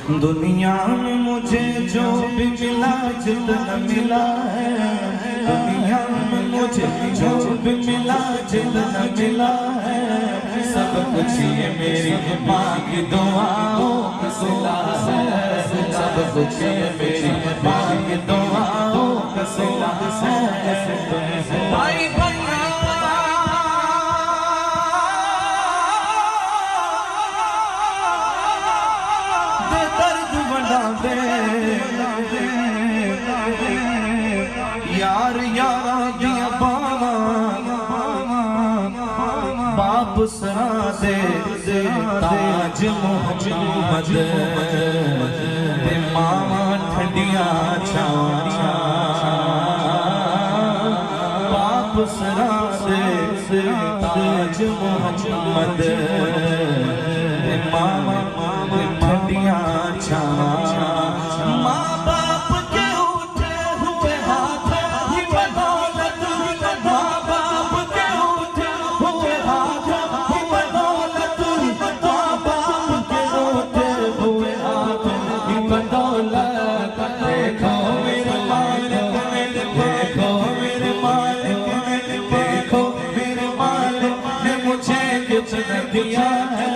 دنیا میں مجھے جو بھی ملا جتنا ملا ہے، دنیا میں مجھے جو بھی ملا جتنا ملا ہے، سب کچھ یہ میری ماں کی دعاؤں کا صلہ ہے، سب کچھ یہ میری ماں کی دعاؤں کا صلہ ہے۔ بھائی بھائیاں یار یارا دیا باپ سرا دے تاج محمد ماما ٹھنڈیاں چھاں باپ سرا دے تاج محمد ماما ٹھنڈیاں چھاں ماں باپ کے اٹھے ہوئے ہاتھ ہی بدولت، ماں باپ کے اٹھے ہوئے ہاتھ ہی بدولت، ماں باپ کے اٹھے ہوئے ہاتھ ہی بدولت۔ دیکھو میرے مالک نے، دیکھو میرے مالک نے، دیکھو میرے مالک نے مجھے کتنا دیا ہے،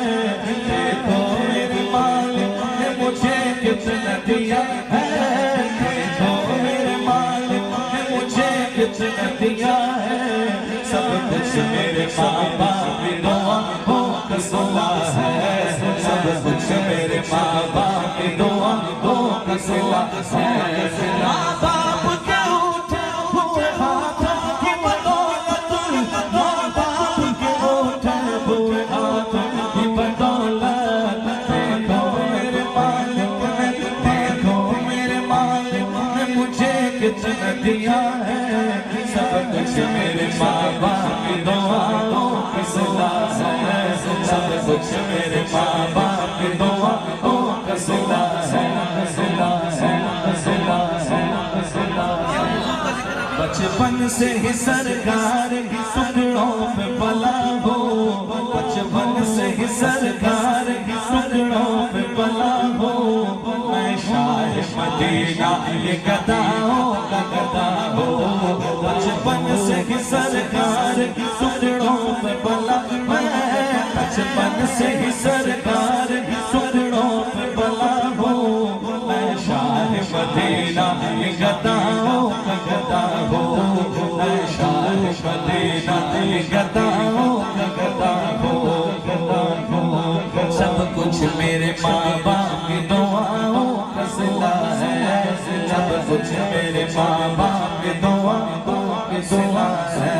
دیکھو میرے مالک نے مجھے کتنا دیا ہے، دیکھو میرے مالک نے مجھے کتنا دیا ہے، سب کچھ میرے ماں باپ کی دعاؤں کا صلہ ہے، سب کچھ میرے ماں باپ کی دعاؤں کا صلہ ہے۔ ماں باپ کے اٹھے ہوئے ہاتھ کی بدولت، ماں باپ کے اٹھے ہوئے ہاتھ کی بدولت، دیکھو میرے مالک نے، دیکھو میرے مالک نے مجھے کتنا دیا ہے، سب کچھ میرے ماں باپ کی دعاؤں کا صلہ ہے، سب کچھ میرے ماں باپ کی دعاؤں کا صلہ ہے، صلہ ہے، صلہ ہے، صلہ ہے۔ بچپن سے ہی سرکار کی ٹکڑوں پہ پلا ہو، بچپن سے ہی سرکار کی ٹکڑوں پہ پلا ہو، میں شاہ مدینہ یہ گداؤں کا گدا ہو، بچپن سے ہی سرکار کی ٹکڑوں پہ پلا، میں بچپن سے ہی سرکار کی ٹکڑوں پہ پلا ہو، میں شاہ مدینہ یہ گداؤں کا گدا ہو، میں شاہ مدینہ یہ گداؤں کا گدا ہو، گدا ہو۔ سب کچھ میرے ماں باپ کی دعاؤں کا صلہ ہے، سب کچھ میرے ماں باپ کی دعاؤں کا صلہ ہے۔